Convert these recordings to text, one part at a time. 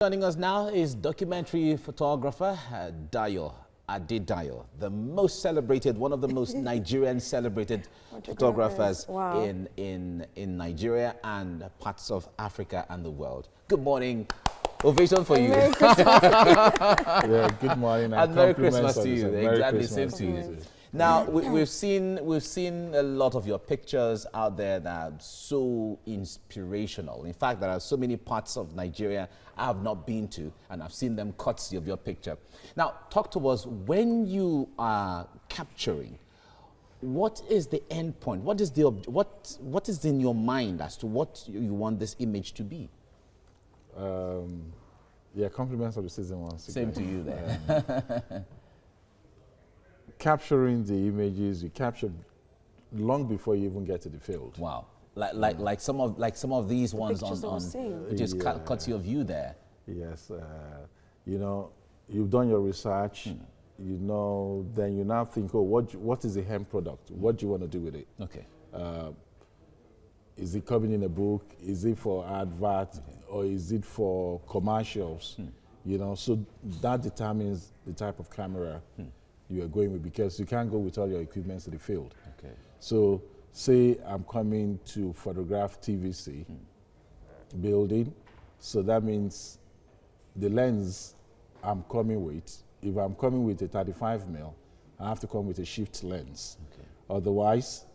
Joining us now is documentary photographer Dayo Adedayo, the most celebrated, one of the most Nigerian celebrated photographers wow. in Nigeria and parts of Africa and the world. Good morning. Ovation for you. Merry Christmas. Yeah, good morning. And Merry Christmas to you. Exactly, same Christmas to you. Now, we've seen a lot of your pictures out there that are so inspirational. In fact, there are so many parts of Nigeria I have not been to, and I've seen them courtesy of your picture. Now, talk to us, when you are capturing, what is the end point? What is what is in your mind as to what you want this image to be? Yeah, compliments of the season once Same again. to you there. Capturing the images, you capture long before you even get to the field. Wow. Like some of these ones on just cut your view there. Yes, you know, you've done your research, you know, then you now think, oh, what is the end product? What do you want to do with it? Okay. Is it coming in a book? Is it for advert? Or is it for commercials? You know, so that determines the type of camera you are going with, because you can't go with all your equipment to the field. Okay. So say I'm coming to photograph TVC building, so that means the lens I'm coming with, if I'm coming with a 35mm, I have to come with a shift lens. Okay. Otherwise,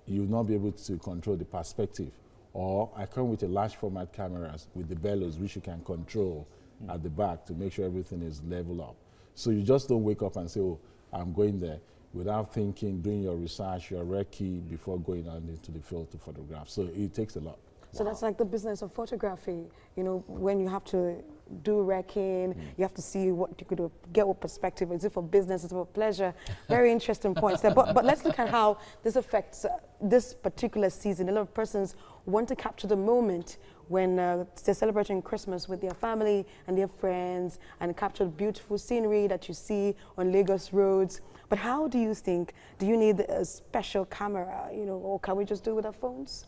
you'll not be able to control the perspective. Or I come with a large format cameras with the bellows, which you can control at the back to make sure everything is level up. So you just don't wake up and say, oh, I'm going there, without thinking, doing your research, your recce before going out into the field to photograph. So it takes a lot. So that's like the business of photography. You know, when you have to do wrecking, you have to see what you could get what perspective. Is it for business? Is it for pleasure? Very interesting points there. But let's look at how this affects this particular season. A lot of persons want to capture the moment when they're celebrating Christmas with their family and their friends, and capture beautiful scenery that you see on Lagos roads. But how do you think? Do you need a special camera, you know, or can we just do it with our phones?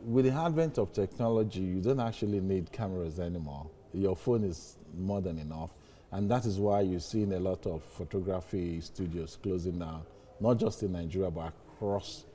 With the advent of technology, you don't actually need cameras anymore. Your phone is more than enough. And that is why you're seeing a lot of photography studios closing down, not just in Nigeria, but across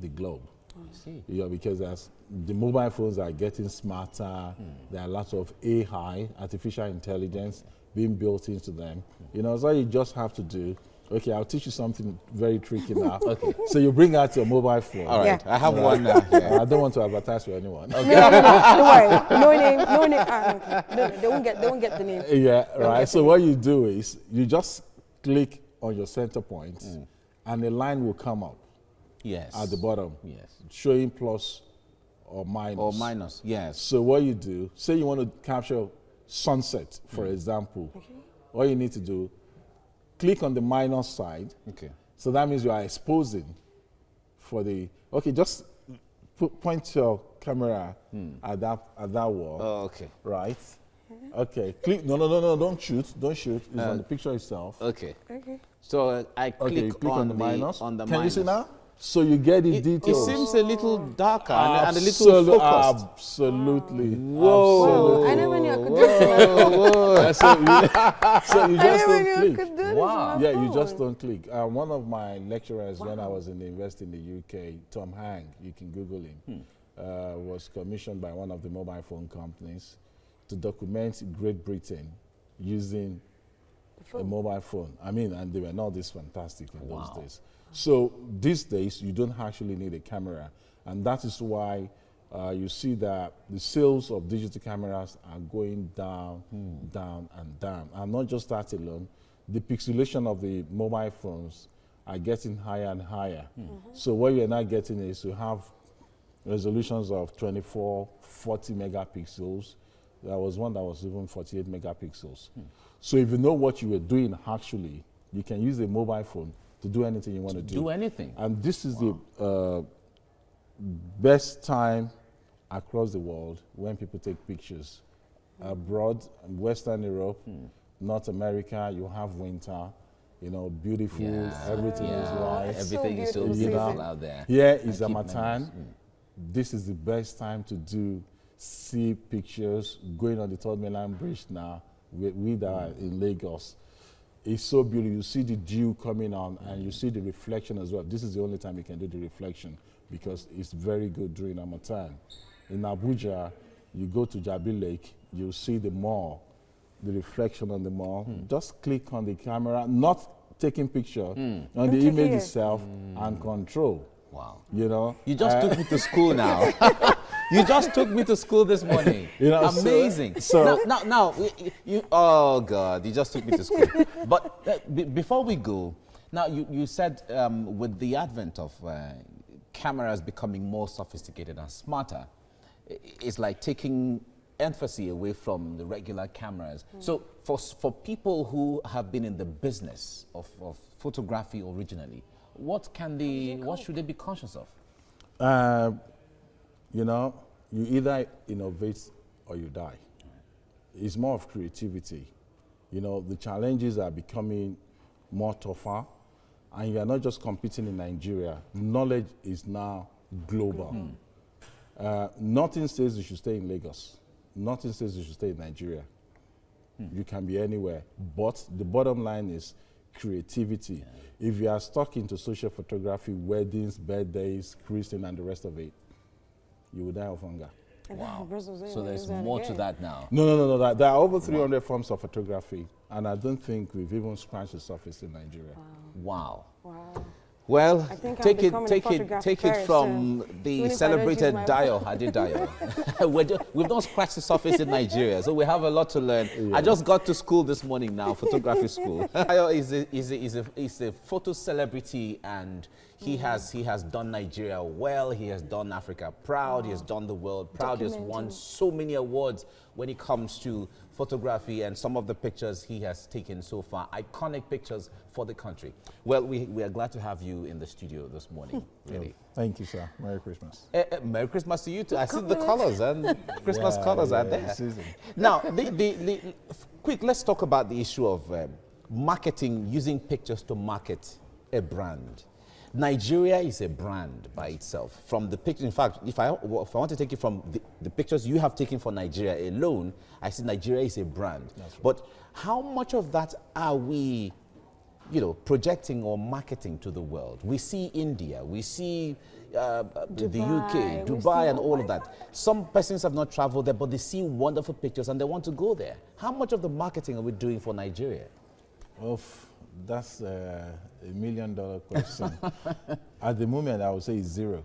the globe. I see. Yeah, because as the mobile phones are getting smarter, there are lots of AI, artificial intelligence, being built into them. You know, so you just have to do. Okay, I'll teach you something very tricky now. Okay. So you bring out your mobile phone. All right, Yeah. I have one now. I don't want to advertise for anyone. No, don't worry. No name, no name. Okay. No, they won't get the name. Yeah, right. So what you do is you just click on your center point and a line will come up Yes. at the bottom, Yes. showing plus or minus. Or minus. Yes. So what you do, say you want to capture sunset, for example, all you need to do, click on the minus side. Okay. So that means you are exposing for the, okay, just point your camera at that wall. Oh, okay. Right? Okay. Click. No, don't shoot. Don't shoot. It's on the picture itself. Okay. Okay. So I click, Okay, you click on the minus. On the Can minus. you see now? So you get the It details. seems a little darker and a little focused. Absolutely. Whoa. I never knew I could do this. Whoa. So you I just never don't knew I click. could do this. Wow. on my Yeah, you just phone. don't click. One of my lecturers when I was in the university in the UK, Tom Hang, you can Google him, was commissioned by one of the mobile phone companies to document Great Britain using a mobile phone. I mean, and they were not this fantastic in those days. So these days, you don't actually need a camera. And that is why you see that the sales of digital cameras are going down, down, and down. And not just that alone, the pixelation of the mobile phones are getting higher and higher. So what you're now getting is you have resolutions of 24, 40 megapixels. There was one that was even 48 megapixels. So if you know what you were doing actually, you can use a mobile phone to do anything you want to do. Do anything. And this is the best time across the world when people take pictures. Abroad, Western Europe, North America, you have winter, you know, beautiful, everything is white. Everything is so beautiful beautiful season. out there. Here is keep Hamatan. This is the best time to do see pictures going on the Third Mainland Bridge now. We that are in Lagos. It's so beautiful. You see the dew coming on, and you see the reflection as well. This is the only time you can do the reflection because it's very good during Harmattan. In Abuja, you go to Jabi Lake, you see the mall, the reflection on the mall. Just click on the camera, not taking picture, on the image itself, and control. Wow. You know? You just took me to school now. You just took me to school this morning. You know, amazing. Now, oh God, you just took me to school. But before we go, now you said with the advent of cameras becoming more sophisticated and smarter, it's like taking emphasis away from the regular cameras. So for people who have been in the business of photography originally, what should they be conscious of? You know, you either innovate or you die. It's more of creativity. You know, the challenges are becoming more tougher, and you are not just competing in Nigeria. Knowledge is now global. Nothing says you should stay in Lagos. Nothing says you should stay in Nigeria. You can be anywhere. But the bottom line is creativity. If you are stuck into social photography, weddings, birthdays, christening, and the rest of it, you will die of hunger. Wow. So there's more to that now. No. There are over 300 forms of photography, and I don't think we've even scratched the surface in Nigeria. Wow. Wow. Well, take it from soon. the celebrated Dayo Adedayo. We've not scratched the surface in Nigeria, so we have a lot to learn. I just got to school this morning now, photography school. Dayo is a photo celebrity, and he has done Nigeria well. He has done Africa proud. He has done the world proud. He has won so many awards when it comes to photography, and some of the pictures he has taken so far, iconic pictures for the country. Well, we are glad to have you in the studio this morning. Really. Thank you, sir. Merry Christmas. Merry Christmas to you too. I see the colors, and Christmas colors are there. Now, quick, let's talk about the issue of marketing, using pictures to market a brand. Nigeria is a brand by itself. From the picture, in fact, if I want to take it from the pictures you have taken for Nigeria alone, I see Nigeria is a brand. Right. But how much of that are we, projecting or marketing to the world? We see India, we see the UK, Dubai, and all of that. Some persons have not traveled there, but they see wonderful pictures and they want to go there. How much of the marketing are we doing for Nigeria? That's $1 million question. At the moment, I would say it's zero.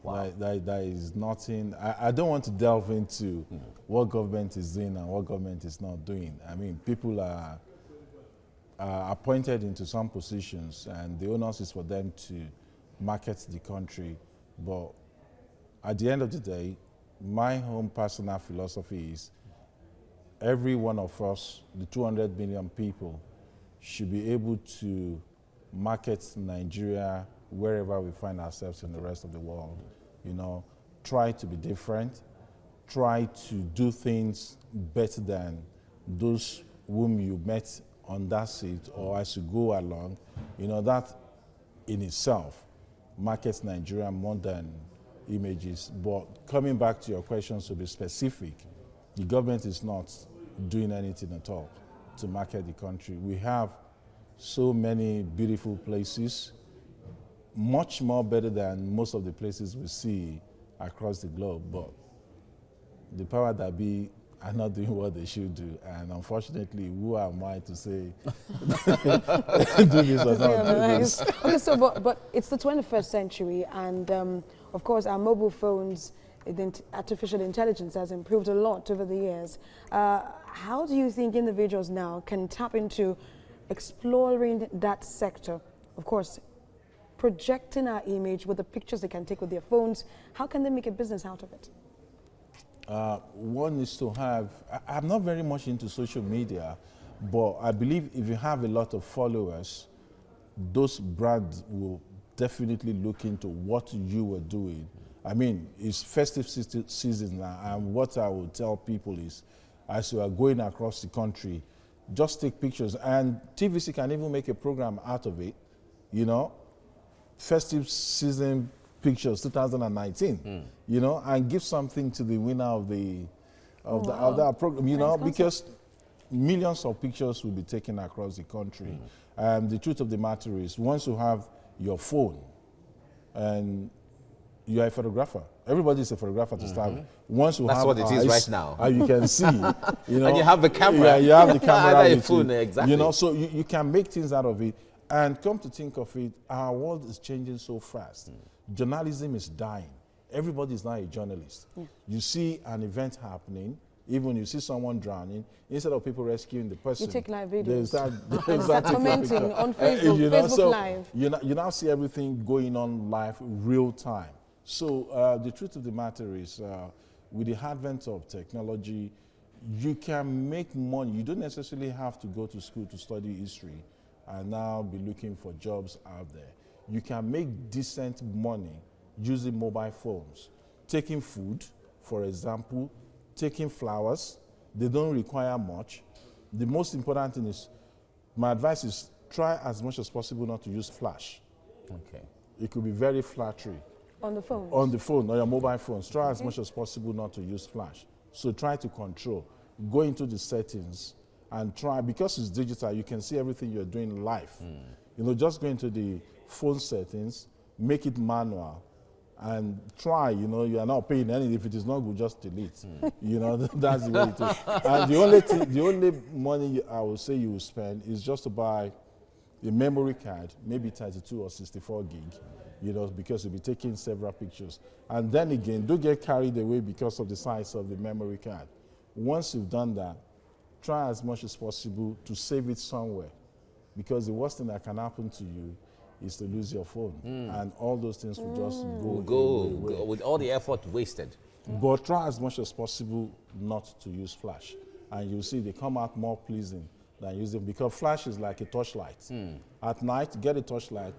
Wow. That is nothing. I don't want to delve into what government is doing and what government is not doing. I mean, people are appointed into some positions, and the onus is for them to market the country. But at the end of the day, my own personal philosophy is every one of us, the 200 million people, should be able to market Nigeria wherever we find ourselves in the rest of the world. Try to be different, try to do things better than those whom you met on that seat or as you go along. That in itself markets Nigeria more than images. But coming back to your questions, to be specific, the government is not doing anything at all to market the country. We have so many beautiful places, much more better than most of the places we see across the globe, but the power that be are not doing what they should do, and unfortunately, who am I to say do this or not do this? Okay, so but it's the 21st century, and of course our mobile phones, artificial intelligence has improved a lot over the years. How do you think individuals now can tap into exploring that sector? Of course, projecting our image with the pictures they can take with their phones. How can they make a business out of it? One is to have, I'm not very much into social media, but I believe if you have a lot of followers, those brands will definitely look into what you were doing. I mean, it's festive season now, and what I would tell people is, as you are going across the country, just take pictures, and TVC can even make a program out of it. Festive season pictures 2019, you know, and give something to the winner of that program, you know, because millions of pictures will be taken across the country. The truth of the matter is, once you have your phone and you are a photographer, everybody is a photographer to start with. Once you That's have what it eyes, is right now. you can see, you know, And you have the camera. Yeah, you have the camera Either a with phone, you, exactly. you know, so you can make things out of it. And come to think of it, our world is changing so fast. Journalism is dying. Everybody is now a journalist. You see an event happening, even you see someone drowning, instead of people rescuing the person, You take live they videos. start Commenting on Facebook, you know, Facebook so Live. you now see everything going on live, real time. So the truth of the matter is, with the advent of technology, you can make money. You don't necessarily have to go to school to study history and now be looking for jobs out there. You can make decent money using mobile phones. Taking food, for example, taking flowers, they don't require much. The most important thing is, my advice is try as much as possible not to use flash. Okay. It could be very flattery. On the phone? On the phone, or your mobile phones, try as much as possible not to use flash. So try to control. Go into the settings and try, because it's digital, you can see everything you're doing live. You know, just go into the phone settings, make it manual, and try, you know, you are not paying anything. If it is not good, just delete. You know, that's the way it is. And the only money I would say you will spend is just to buy a memory card, maybe 32 or 64 gig, you know, because you'll be taking several pictures. And then again, don't get carried away because of the size of the memory card. Once you've done that, try as much as possible to save it somewhere, because the worst thing that can happen to you is to lose your phone, and all those things will just Go with all the effort wasted. But try as much as possible not to use flash, and you'll see they come out more pleasing than using, because flash is like a torchlight. At night, get a torchlight,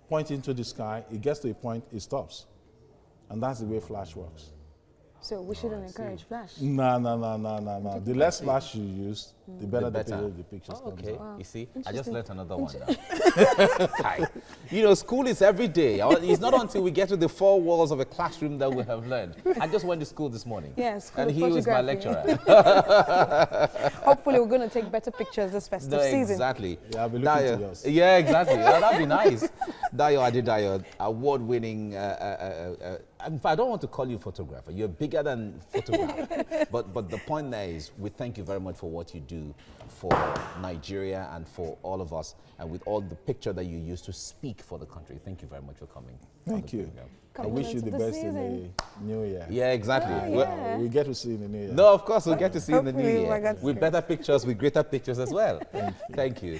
point into the sky, it gets to a point, it stops. And that's the way flash works. So we shouldn't encourage flash. No. The less flash you use, the better the pictures come Okay, out. you see, I just learned another one now. Hi. You know, school is every day. It's not until we get to the four walls of a classroom that we have learned. I just went to school this morning. Yes, and he was my lecturer. Hopefully we're going to take better pictures this festive season. Exactly. Yeah, I'll be looking to yours. Yeah, exactly. That'd be nice. Dayo Adedayo, award-winning. In fact, I don't want to call you a photographer. You're bigger than photographer. but the point there is, we thank you very much for what you do for Nigeria and for all of us, and with all the picture that you use to speak for the country. Thank you very much for coming. Thank you. I wish you the best in the new year. Yeah, exactly. We get to see in the new year. No, of course, we'll get to see in the new Hopefully, year. With better pictures, with greater pictures as well. Thank you.